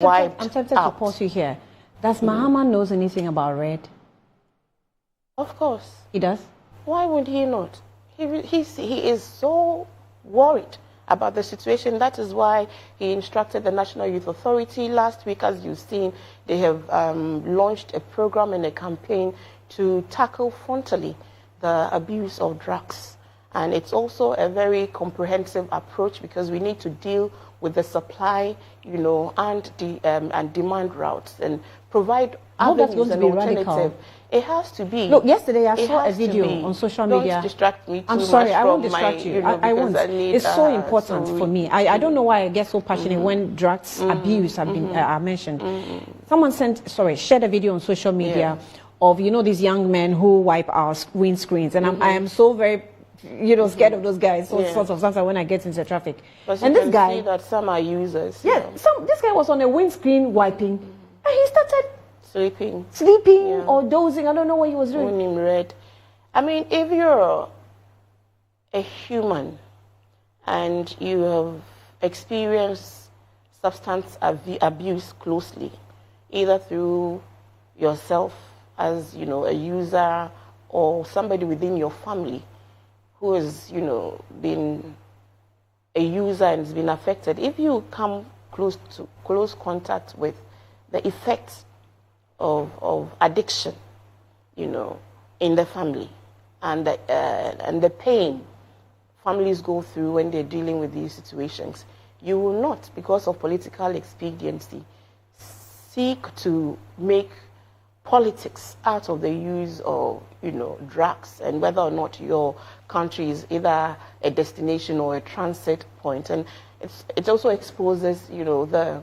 wiped I'm tempted out. to pause you here. Does Mahama knows anything about Red? Of course. He does? Why would he not? He is so worried about the situation. That is why he instructed the National Youth Authority. Last week, as you've seen, they have launched a program and a campaign to tackle frontally the abuse of drugs. And it's also a very comprehensive approach because we need to deal with the supply, and demand routes and provide avenues and alternative. It has to be. Look, yesterday I saw a video on social media. Don't distract me too I'm sorry, much I won't from distract you. my, I won't. It's so important for me. I don't know why I get so passionate when drugs abuse have been are mentioned. Someone shared a video on social media of these young men who wipe our windscreens, and I am so very scared of those guys. So sorts of something when I get into traffic. And this guy, see that some are users. Yeah, this guy was on a windscreen wiping, and he started sleeping or dozing. I don't know what he was doing. Wonnim Red. I mean, if you're a human and you have experienced substance abuse closely, either through yourself as a user or somebody within your family who has been a user and has been affected, if you come close contact with the effects of addiction, in the family, and the pain families go through when they're dealing with these situations, you will not, because of political expediency, seek to make politics out of the use of drugs and whether or not your country is either a destination or a transit point. And it also exposes the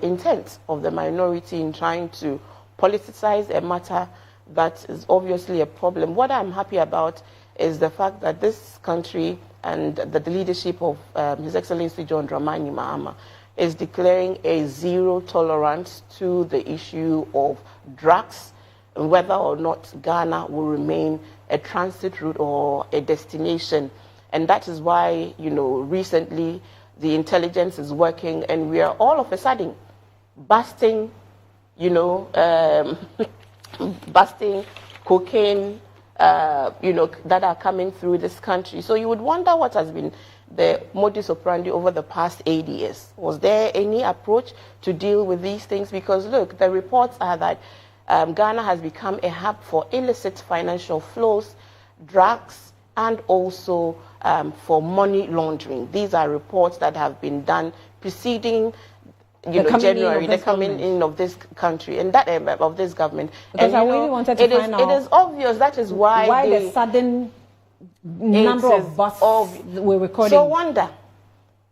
intent of the minority in trying to politicize a matter that is obviously a problem. What I'm happy about is the fact that this country and the leadership of His Excellency John Dramani Mahama is declaring a zero tolerance to the issue of drugs, and whether or not Ghana will remain a transit route or a destination. And that is why, recently the intelligence is working, and we are all of a sudden busting, busting cocaine, that are coming through this country. So you would wonder what has been the modus operandi over the past 8 years. Was there any approach to deal with these things? Because look, the reports are that Ghana has become a hub for illicit financial flows, drugs, and also for money laundering. These are reports that have been done preceding January, the coming in of this country and that of this government. Because I really wanted to find out. It is obvious. That is why the sudden number of buses were recording. So wonder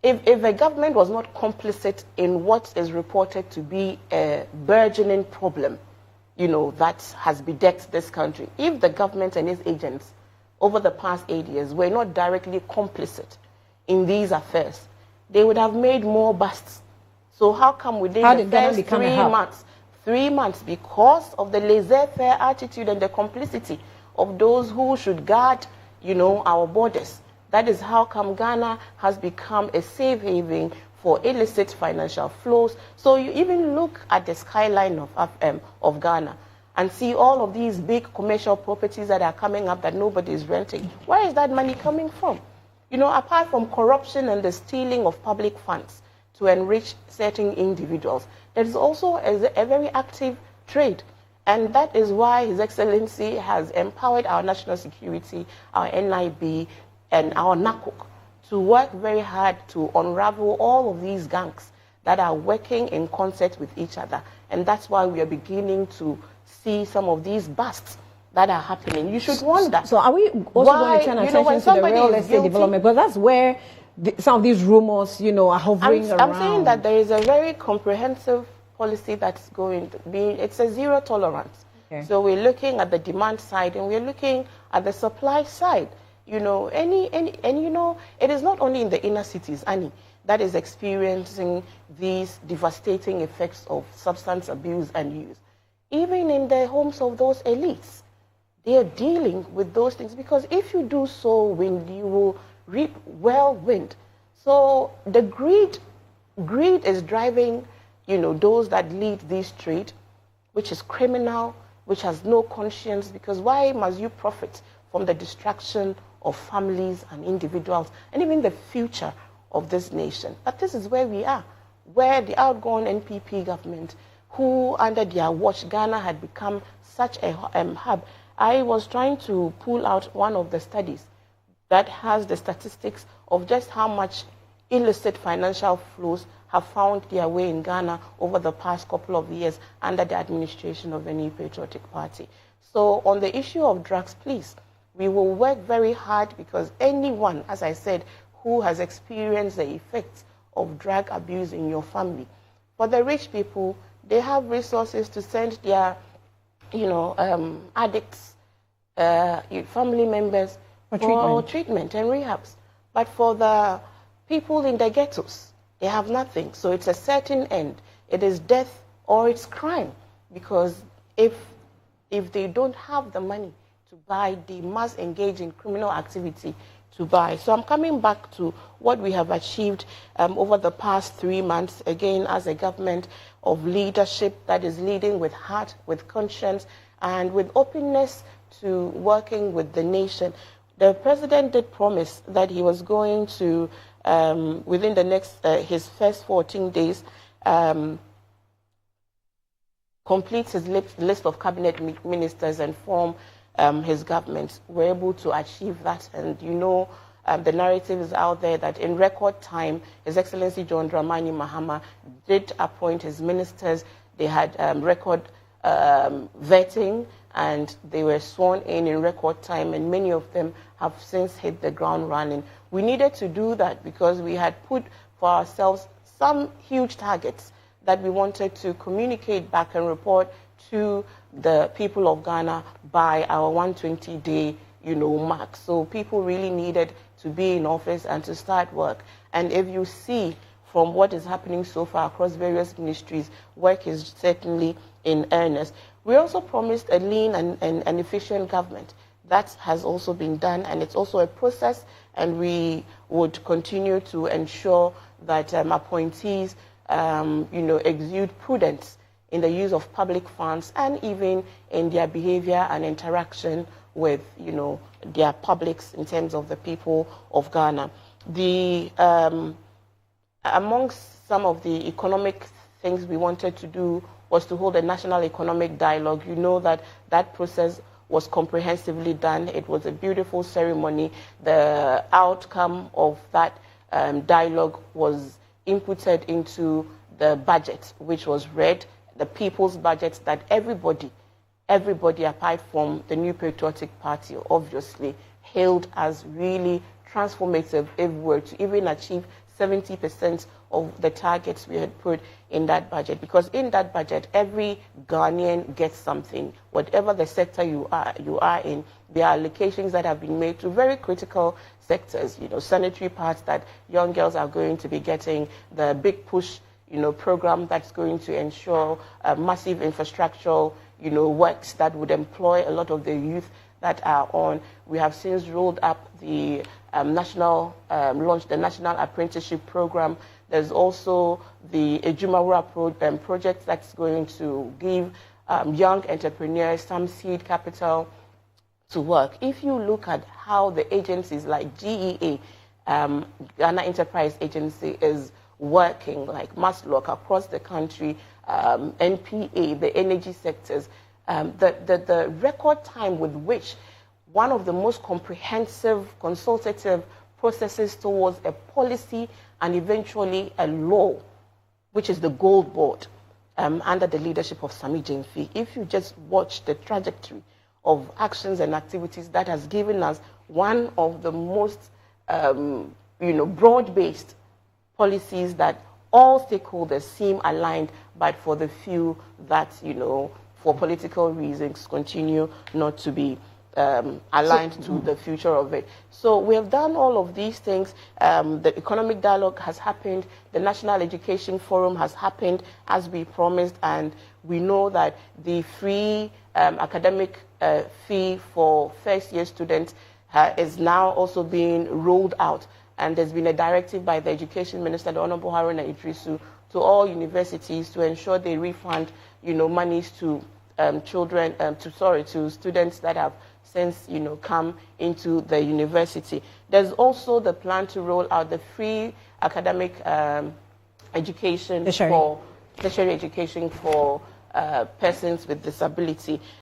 if the government was not complicit in what is reported to be a burgeoning problem, that has bedecked this country. If the government and its agents over the past 8 years were not directly complicit in these affairs, they would have made more busts. So how come within the first 3 months, because of the laissez-faire attitude and the complicity of those who should guard, our borders, that is how come Ghana has become a safe haven for illicit financial flows. So you even look at the skyline of Ghana and see all of these big commercial properties that are coming up that nobody is renting. Where is that money coming from? Apart from corruption and the stealing of public funds to enrich certain individuals, there is also a very active trade. And that is why His Excellency has empowered our national security, our NIB, and our NACOC to work very hard to unravel all of these gangs that are working in concert with each other. And that's why we are beginning to see some of these busts that are happening. You should wonder. So are we also going to turn attention to the real estate development? Because that's where some of these rumors, are hovering around. I'm saying that there is a very comprehensive policy that's going to be, it's a zero tolerance. Okay. So we're looking at the demand side and we're looking at the supply side. It is not only in the inner cities, Annie, that is experiencing these devastating effects of substance abuse and use. Even in the homes of those elites, they are dealing with those things, because if you do sow wind, you will reap whirlwind. So the greed is driving those that lead this trade, which is criminal, which has no conscience, because why must you profit from the destruction of families and individuals and even the future of this nation? But this is where we are, where the outgone NPP government, who under their watch Ghana had become such a hub. I was trying to pull out one of the studies that has the statistics of just how much illicit financial flows have found their way in Ghana over the past couple of years under the administration of the New Patriotic Party. So on the issue of drugs, please, we will work very hard, because anyone, as I said, who has experienced the effects of drug abuse in your family, for the rich people, they have resources to send their, addicts, family members for treatment and rehabs. But for the people in the ghettos, they have nothing. So it's a certain end. It is death or it's crime, because if they don't have the money to buy, they must engage in criminal activity to buy. So I'm coming back to what we have achieved over the past 3 months, again, as a government of leadership that is leading with heart, with conscience, and with openness to working with the nation. The president did promise that he was going to, within the next, his first 14 days, complete his list of cabinet ministers and form his government. We're able to achieve that, and the narrative is out there that in record time, His Excellency John Dramani Mahama did appoint his ministers. They had record vetting, and they were sworn in record time, and many of them have since hit the ground running. We needed to do that because we had put for ourselves some huge targets that we wanted to communicate back and report to the people of Ghana by our 120-day, mark. So people really needed to be in office and to start work. And if you see from what is happening so far across various ministries, work is certainly in earnest. We also promised a lean and efficient government. That has also been done, and it's also a process, and we would continue to ensure that appointees, exude prudence in the use of public funds and even in their behavior and interaction with, their publics in terms of the people of Ghana. Amongst some of the economic things we wanted to do was to hold a national economic dialogue. You know that process was comprehensively done. It was a beautiful ceremony. The outcome of that dialogue was inputted into the budget, which was read, the people's budget that everybody apart from the New Patriotic Party, obviously, hailed as really transformative if we were to even achieve 70% of the targets we had put in that budget. Because in that budget, every Ghanaian gets something. Whatever the sector you are in, there are allocations that have been made to very critical sectors, sanitary pads that young girls are going to be getting, the big push, program that's going to ensure massive infrastructural, works that would employ a lot of the youth that are on. We have since rolled up the launched the National Apprenticeship Program. There's also the Ejumawura project that's going to give young entrepreneurs some seed capital to work. If you look at how the agencies like GEA, Ghana Enterprise Agency, is working, like Maslock across the country, NPA, the energy sectors, the record time with which one of the most comprehensive consultative processes towards a policy and eventually a law, which is the Gold Board, under the leadership of Sami Jemfi. If you just watch the trajectory of actions and activities that has given us one of the most, broad-based policies that all stakeholders seem aligned, but for the few that, for political reasons, continue not to be aligned to the future of it. So we have done all of these things. The economic dialogue has happened. The National Education Forum has happened as we promised, and we know that the free academic fee for first-year students is now also being rolled out. And there's been a directive by the Education Minister, the Honorable Haruna Idrisu, to all universities to ensure they refund, monies to children, to students that have since, come into the university. There's also the plan to roll out the free academic education tertiary education for persons with disability.